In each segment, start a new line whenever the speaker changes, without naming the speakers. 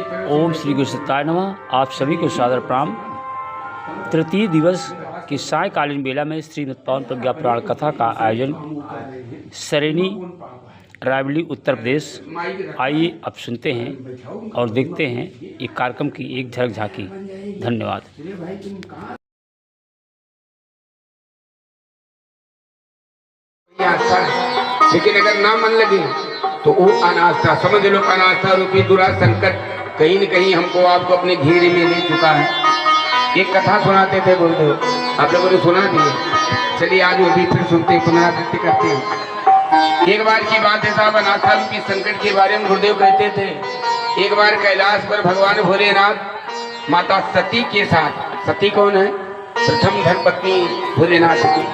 ओम श्री गुरु सत्ताय नमः। आप सभी को सादर प्रणाम। तृतीय दिवस की सायकालीन बेला में श्रीमद् पवन प्रज्ञा पुराण कथा का आयोजन सरेनी रायबली उत्तर प्रदेश। आइए अब सुनते हैं और देखते हैं ये कार्यक्रम की एक झलक झांकी। धन्यवाद।
लेकिन अगर ना मन लगे तो वो अनास्था, समझ लो अनास्था रूपी दुरा संकट कहीं न कहीं हमको आपको अपने घेरे में ले चुका है। एक कथा सुनाते थे गुरुदेव, आप लोगों ने सुना दी है। चलिए आज वो भी फिर सुनते हैं, पुनरावृत्ति करते हैं। एक बार की बात है साहब, अनास्था रूपी संकट के बारे में गुरुदेव कहते थे। एक बार कैलाश पर भगवान भोलेनाथ माता सती के साथ, सती कौन है? प्रथम धर्मपत्नी भोलेनाथ की,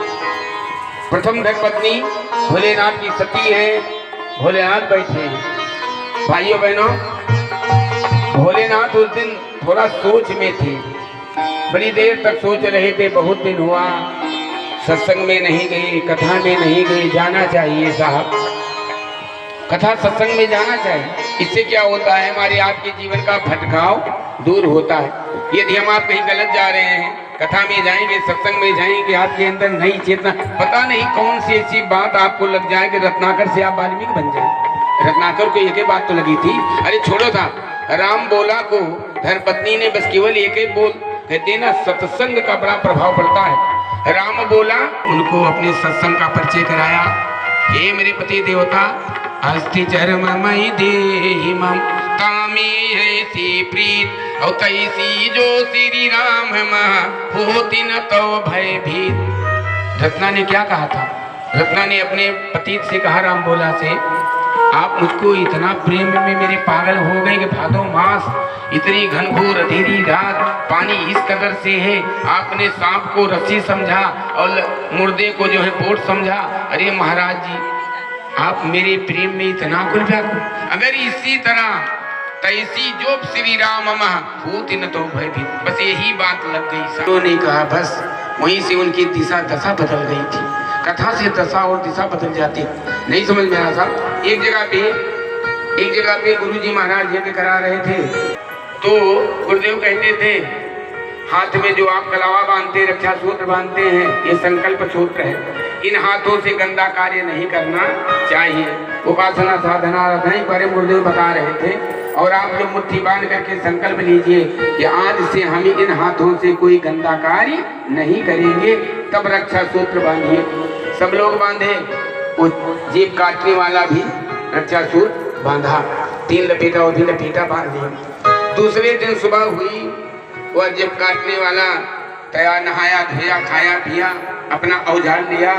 प्रथम धर्मपत्नी भोलेनाथ की सती है। भोलेनाथ बैठे हैं। भाइयों बहनों, भोलेनाथ उस दिन थोड़ा सोच में थे, बड़ी देर तक सोच रहे थे। बहुत दिन हुआ सत्संग में नहीं गए, कथा में नहीं गए। जाना चाहिए साहब, कथा सत्संग में जाना चाहिए। इससे क्या होता है, हमारे आपके जीवन का भटकाव दूर होता है। यदि हम आप कहीं गलत जा रहे हैं, कथा में जाएंगे, सत्संग में जाएंगे, आपके अंदर नई चेतना, पता नहीं कौन सी ऐसी बात आपको लग जाए कि रत्नाकर से आप वाल्मीकि बन जाए। रत्नाकर को एक ही बात तो लगी थी। अरे छोड़ो था, राम बोला को धर्मपत्नी ने बस केवल एक ही बोल, कहते ना सत्संग का बड़ा प्रभाव पड़ता है। राम बोला, उनको अपने सत्संग का परिचय कराया। हे मेरे पति देवता, अस्ति चरममयि देहि मम तामी है सी प्रीत और तैसी जो श्री राम होती न तो भय भीत। रत्ना ने क्या कहा था? रत्ना ने अपने पति से कहा, राम बोला से, आप मुझको इतना प्रेम में मेरे पागल हो गए कि भादो मास इतनी घनघोर अंधेरी रात, पानी इस कदर से है, आपने सांप को रस्सी समझा और मुर्दे को जो है बोट समझा। अरे महाराज जी, आप मेरे प्रेम में इतना कुल व्याकुल, अगर इसी तरह तैसी जो श्री राम होती न तो भयभीत। बस यही बात लग गई। उन्होंने कहा, बस वहीं से उनकी दशा बदल गई थी। कथा से दशा और दिशा बदल जाती, नहीं समझ में आ रहा था। एक जगह पे गुरुजी महाराज यज्ञ करा रहे थे, तो गुरुदेव कहते थे, हाथ में जो आप कलावा बांधते, रक्षा सूत्र बांधते हैं, ये संकल्प सूत्र है। इन हाथों से गंदा कार्य नहीं करना चाहिए। उपासना साधना रखने पर गुरुदेव बता रहे थे। और आप लोग मुट्ठी बांध करके संकल्प लीजिए कि आज से हम इन हाथों से कोई गंदा कार्य नहीं करेंगे। तब रक्षा सूत्र बांधिए। सब लोग बांधे, वो जेब काटने वाला भी रक्षा सूत्र बांधा, 3 लपेटा और भी लपेटा बांध दिया। दूसरे दिन सुबह हुई, वह जेब काटने वाला तैयार, नहाया धोया, खाया पिया, अपना औजार लिया।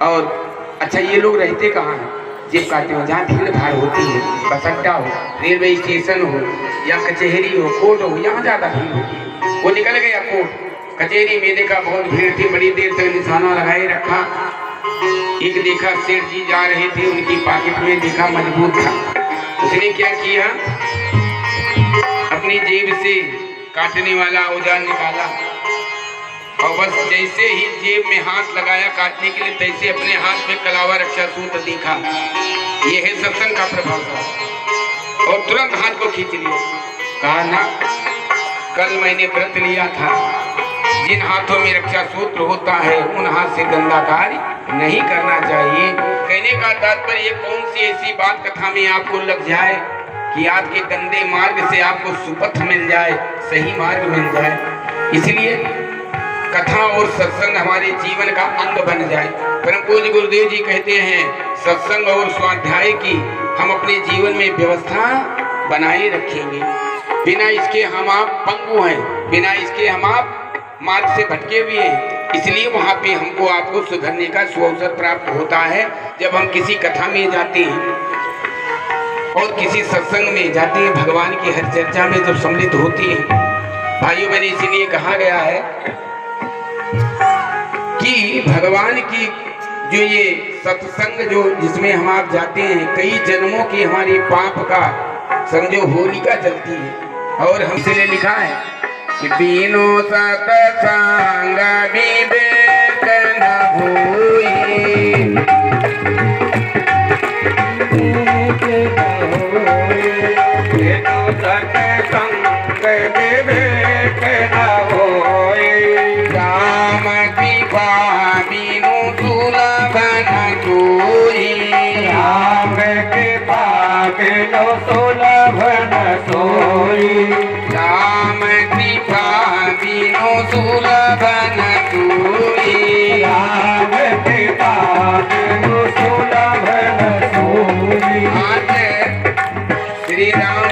और अच्छा, ये लोग रहते कहाँ हैं? जेब काटने वाले, जहाँ भीड़ भाड़ होती है, बस अड्डा हो, रेलवे स्टेशन हो या कचहरी हो, कोर्ट हो, यहाँ ज्यादा भीड़ होती है। वो निकल गया कोर्ट, कचहरी में देखा बहुत भीड़ थी, बड़ी देर तक निशाना लगाए रखा। एक देखा सेठ जी जा रहे थे, उनकी पॉकेट में देखा मजबूत था। उसने क्या किया, अपनी जेब से काटने वाला औजार निकाला और बस जैसे ही जेब में हाथ लगाया काटने के लिए, तैसे अपने हाथ में कलावा रक्षा सूत्र देखा। यह है सत्संग का प्रभाव था। और तुरंत हाथ को खींच लिया। कहा ना, कल मैंने व्रत लिया था, जिन हाथों में रक्षा सूत्र होता है उन हाथ से गंदा कार्य नहीं करना चाहिए। कहने का तात्पर्य, कौन सी ऐसी बात कथा में आपको लग जाए कि आपके गंदे मार्ग से आपको सुपथ मिल जाए, सही मार्ग मिल जाए। इसलिए कथा और सत्संग हमारे जीवन का अंग बन जाए। परम पूज्य गुरुदेव जी कहते हैं, सत्संग और स्वाध्याय की हम अपने जीवन में व्यवस्था बनाए रखेंगे। बिना इसके हम आप पंगु हैं, बिना इसके हम आप मार्ग से भटके हुए हैं। इसलिए वहाँ पे हमको आपको सुधरने का सुअवसर प्राप्त होता है जब हम किसी कथा में जाते हैं और किसी सत्संग में जाते हैं, भगवान की हर चर्चा में जब सम्मिलित होती है। भाइयों, मैंने इसीलिए कहा गया है कि भगवान की जो ये सत्संग जो जिसमें हम आप जाते हैं, कई जन्मों की हमारी पाप का समझो होलिका जलती है। और हमसे लिखा है कि बिनु सत्संग विवेक न होई, बिनु सत्संग
विवेक न होई।
राम कृपा बिनु सुलभ न कोई।
राम कृपा बिनु सुलभ न सोई।
राम कृपा बिनु सुलभ न कोई।
राम कृपा बिनु सुलभ न सोई।
आज श्री राम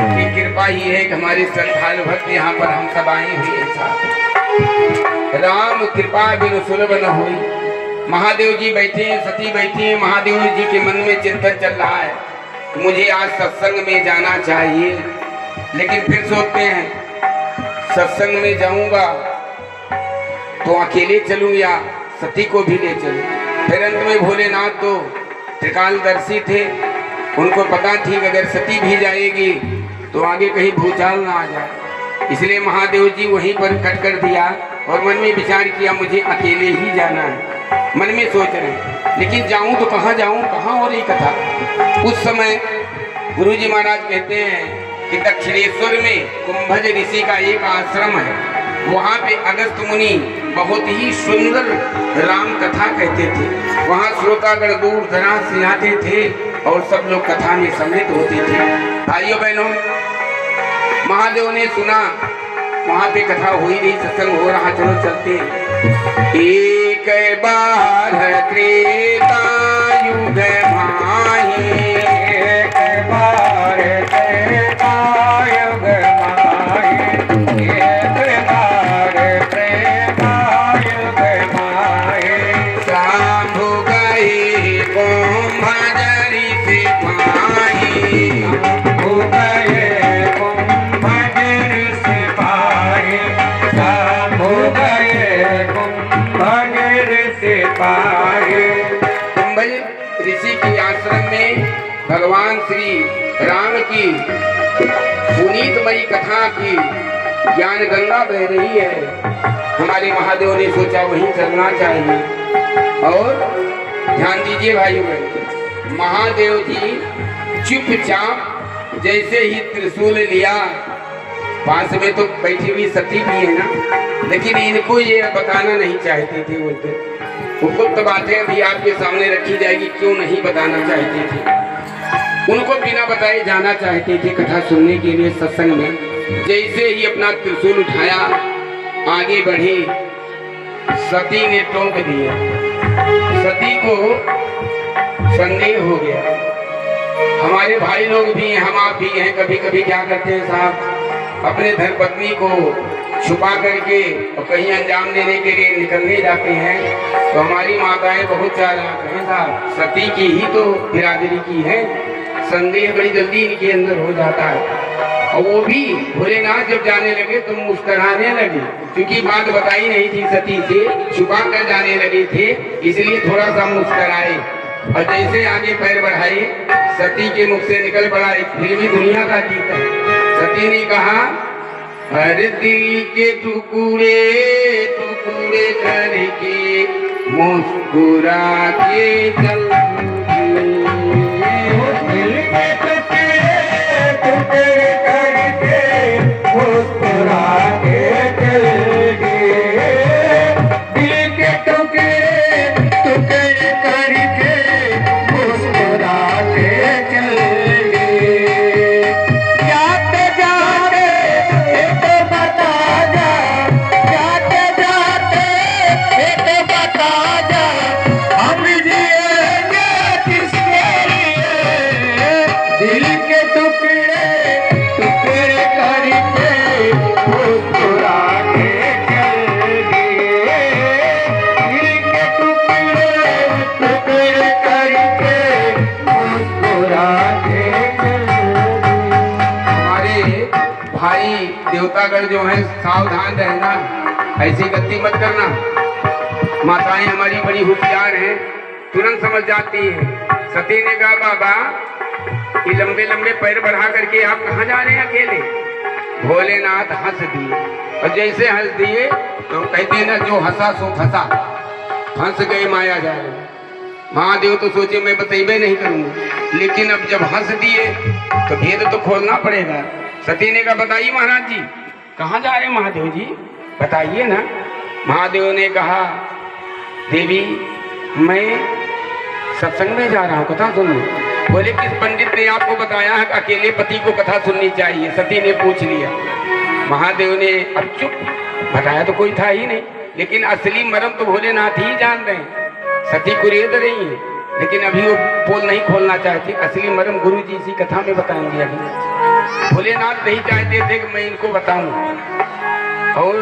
की कृपा ही है कि हमारे संथाल भक्त यहाँ पर हम सब आए हुए हैं साथ। राम कृपा बिनु सुलभ न हुई। महादेव जी बैठे हैं, सती बैठी हैं। महादेव जी के मन में चिंतन चल रहा है, मुझे आज सत्संग में जाना चाहिए। लेकिन फिर सोचते हैं सत्संग में जाऊंगा तो अकेले चलूं या सती को भी ले चलूं। फिर अंत में भोलेनाथ तो त्रिकालदर्शी थे, उनको पता थी कि अगर सती भी जाएगी तो आगे कहीं भूचाल ना आ जाए। इसलिए महादेव जी वहीं पर कट कर दिया और मन में विचार किया मुझे अकेले ही जाना है। मन में सोच रहे लेकिन जाऊं तो कहाँ जाऊं, कहाँ और ये कथा। उस समय गुरुजी महाराज कहते हैं कि दक्षिणेश्वर में कुंभज ऋषि का एक आश्रम है। वहाँ पे अगस्त मुनि बहुत ही सुंदर राम कथा कहते थे। वहाँ श्रोतागण दूर दराज से आते थे और सब लोग कथा में सम्मिलित होते थे। भाइयों बहनों, महादेव ने सुना वहाँ पे कथा हो ही रही, सत्संग हो रहा, चलो चलते हैं। एक बार त्रेता युग माही।
एक बार त्रेता युग माही। एक बार त्रेता युग माही।
शंभु गए कुंभज ऋषि पाही।
शंभु गए कुंभज ऋषि पाही। शंभु गए कुंभज ऋषि पाही।
कुंभज ऋषि के आश्रम में भगवान श्री राम की पुनीतमयी कथा की ज्ञान गंगा बह रही है। हमारे महादेव ने सोचा वहीं चलना चाहिए। और ध्यान दीजिए भाइयों बहनों, महादेव जी चुपचाप जैसे ही त्रिशूल लिया, पास में तो बैठी हुई सती भी है ना, लेकिन इनको ये बताना नहीं चाहते थे। वो गुप्त बातें अभी आपके सामने रखी जाएगी, क्यों नहीं बताना चाहते थे। उनको बिना बताए जाना चाहते थे कथा सुनने के लिए सत्संग में। जैसे ही अपना त्रिशूल उठाया आगे बढ़े, सती ने टोक दिया। सती को संदेह हो गया। हमारे भाई लोग भी हैं, हम आप भी हैं, कभी कभी क्या करते हैं साहब, अपने धर्मपत्नी को छुपा करके और कहीं अंजाम देने के लिए निकलने जाते हैं। तो हमारी माताएं बहुत चालाक हैं साहब, सती की ही तो बिरादरी की है। संदेह बड़ी जल्दी इनके अंदर हो जाता है। और वो भी भोलेनाथ जब जाने लगे तो मुस्कुराने लगे, क्योंकि बात बताई नहीं थी सती से, छुपा कर जाने लगे थे, इसलिए थोड़ा सा मुस्कुराए। और जैसे आगे पैर बढ़ाए, सती के मुख से निकल पड़ा एक फिल्मी दुनिया का गीत है। सती ने कहा, हर दिल के टुकड़े टुकड़े करके मुस्कुरा के चल। देवतागण जो है सावधान रहना, ऐसी गलती मत करना। माताएं हमारी बड़ी होशियार हैं, तुरंत समझ जाती है। सती ने कहा, बाबा ये लंबे लंबे पैर बढ़ा करके आप कहाँ जा रहे हैं अकेले। भोलेनाथ हंस दिए, और जैसे हंस दिए तो कहते ना, जो हंसा सो फंसा। हंस गए माया जाए। महादेव तो सोचे मैं बतेबे नहीं करूंगा, लेकिन अब जब हंस दिए तो भेद तो खोलना पड़ेगा। सती ने कहा बताइए महाराज जी, कहाँ जा रहे हैं महादेव जी, बताइए ना। महादेव ने कहा देवी मैं सत्संग में जा रहा हूँ कथा सुनने। बोले किस पंडित ने आपको बताया है कि अकेले पति को कथा सुननी चाहिए? सती ने पूछ लिया। महादेव ने अब चुप, बताया तो कोई था ही नहीं, लेकिन असली मर्म तो भोलेनाथ ही जान रहे हैं। सती कुरेद रही है, लेकिन अभी वो पोल नहीं खोलना चाहती। असली मर्म गुरु जी इसी कथा में बताएंगे। अभी भोलेनाथ नहीं चाहते थे कि मैं इनको बताऊं। और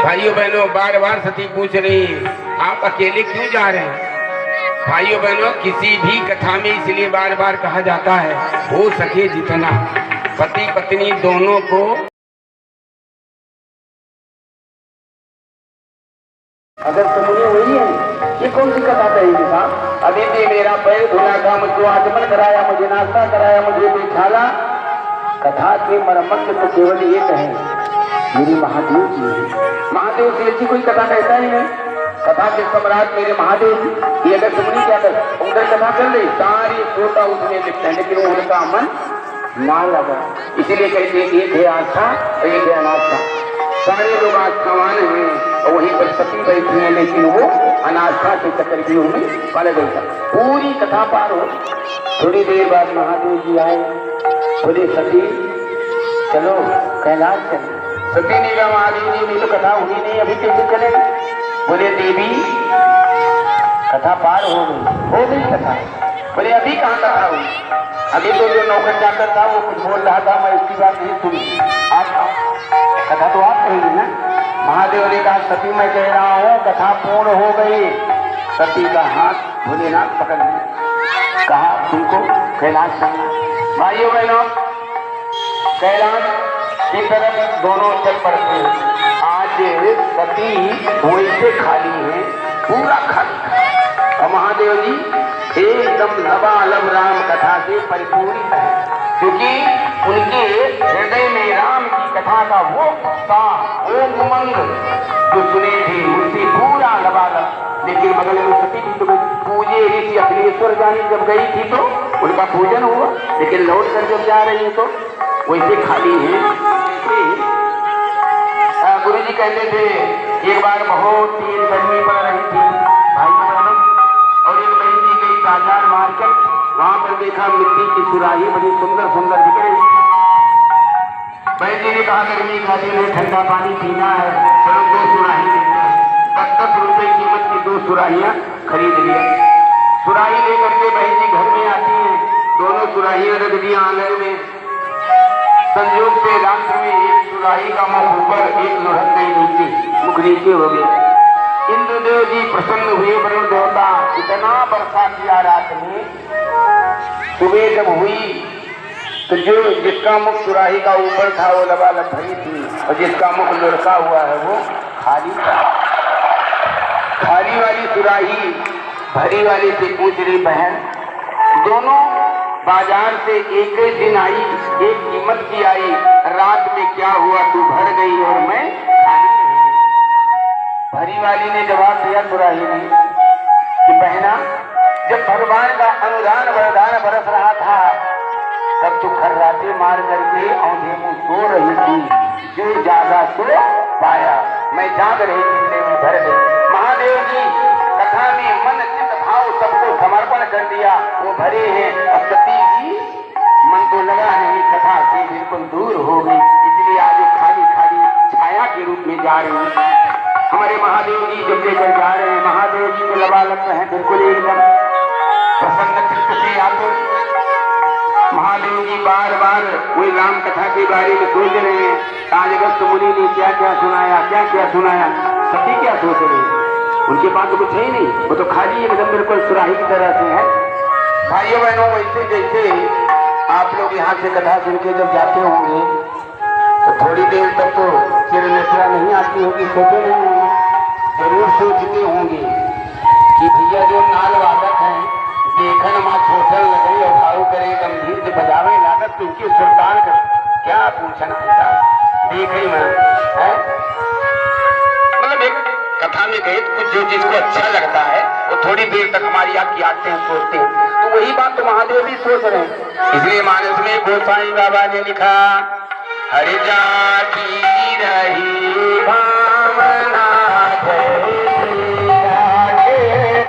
भाइयों बहनों, बार बार सती पूछ रही है आप अकेले क्यों जा रहे हैं? भाइयों बहनों, किसी भी कथा में इसलिए बार बार कहा जाता है हो सके जितना पति पत्नी दोनों को
अगर सुनिए वही है, ये कौन सी कथा कहेंगे साहब? अभी भी मेरा पैर धुला था, मुझको आचमन कराया, मुझे नाश्ता कराया, मुझे बिठाला। कथा के मरम्मत तो केवल ये कहें मेरी महादेव जी है। महादेव जी ऐसी कोई कथा कहता ही नहीं। कथा के सम्राट मेरे महादेव जी, ये अगर सुमनी क्या कर उधर कथा चल रही सारी श्रोता उसमें लिखते हैं, लेकिन उनका मन ना लगा। इसीलिए कहते हैं एक है आस्था और एक है अनास्था। सारे लोग आस्थावान हैं और वहीं पर सती बैठी हैं, लेकिन वो अनास्था के चक्रव्यूह में पड़ गई था। पूरी कथा पार हो, थोड़ी देर बाद महादेव जी आए, बोले सती चलो कैलाश चले। सती ने कहा महादेव जी नहीं तो कथा हुई नहीं, अभी कैसे चलेगी? बोले देवी कथा पार हो गई कथा। बोले अभी कहाँ कथा हुई? अभी तो जो नौकर जाकर था वो कुछ बोल रहा था, मैं इसकी बात नहीं सुनी। आप कथा तो आप कहेंगे ना। महादेव ने कहा सती मैं कह रहा हूँ कथा पूर्ण हो गई। सती का हाथ भोलेनाथ पकड़ लिया, कहा तुमको कैलाश चलना। भाइयों बहनों, कैलाश की तरफ दोनों चल पड़ते हैं। आज सती वैसे खाली है, पूरा खाली है, और महादेव जी एकदम लबालब राम कथा से परिपूरित है, क्योंकि उनके हृदय में राम की कथा का वो उत्साह, वो उमंग जो सुने थे उनसे पूरा लबालब। लेकिन बगल में सती थी तो पूजे ऋषि अखिलेश्वर जानी जब गई थी तो उनका पूजन हुआ, लेकिन लौट कर जब जा रही है तो वैसे खाली है। गुरु जी कहते थे एक बार बहुत तेज गर्मी पड़ रही थी भाई बहनों, और एक बहन जी गई बाजार मार्केट, वहां पर देखा मिट्टी की सुराही बड़ी सुंदर सुंदर दिख रही। बहन जी ने कहा गर्मी का दिन है, ठंडा पानी पीना है, चलो 2 सुराही लेते हैं। 10-10 रुपए कीमत की 2 सुराहियां खरीद लिया। सुराही लेकर के बहन जी घर में आती है, दोनों सुराहियां रख दिया आंगन में। संयोग से रात्र में एक सुराही का मुख ऊपर, एक लुढ़क गई नीचे, मुख नीचे हो गया। इंद्रदेव जी प्रसन्न हुए, वरुण देवता इतना वर्षा किया रात में। सुबह जब हुई तो जो जिसका मुख सुराही का ऊपर था वो लबालब भरी थी, और जिसका मुख लुढ़का हुआ है वो खाली था। खाली वाली सुराही भरी वाली से पूछ रही बहन, दोनों बाजार से एक ही दिन आई, एक कीमत की आई, रात में क्या हुआ तू भर गई और मैं खाली रही? भरी वाली ने जवाब दिया सुराही ने कि बहना जब भगवान का अनुदान वरदान बरस रहा था तब तू खर्राटे मार करके औंधे मुंह सो रही थी, जो ज्यादा सो पाया, मैं जाग रही थी में भर गई। महादेव जी कथा में मन चित भाव सबको समर्पण कर दिया, वो भरे हैं। अब सती जी मन तो लगा नहीं, कथा से बिल्कुल दूर हो गई, इसलिए आज खाली खाली छाया के रूप में जा रही है। हमारे महादेव जी जब लेकर जा रहे हैं, महादेव जी को लबालब है बिल्कुल एकदम प्रसन्न चित्त से आते। महादेव जी बार बार वही राम कथा के बारे में सोच रहे हैं। आज अगस्त मुनि ने क्या क्या सुनाया, क्या क्या सुनाया, सती क्या सोच रहे हैं? उनके पास तो कुछ है ही नहीं, वो तो खाली एकदम बिल्कुल सुराही की तरह से है। भाइयों बहनों, वैसे जैसे आप लोग यहाँ से कथा सुन के जब जाते होंगे तो थोड़ी देर तक तो चिर निद्रा नहीं आती होगी, सोते नहीं होंगे, जरूर सोचते होंगे कि भैया जो नाल वादक हैं देखन माँ छोटन लगे और भाव करे गंभीर से बजावे लागत क्योंकि सुल्तान कर क्या पूछना ऐसा देख ही मैं है। मतलब एक कथा में गए तो कुछ जो चीज को अच्छा लगता है वो थोड़ी देर तक हमारी आपकी आते हैं, सोचते हैं, तो वही बात तो महादेव भी सोच रहे हैं। इसलिए मानस में गोसाई बाबा ने लिखा हरि जात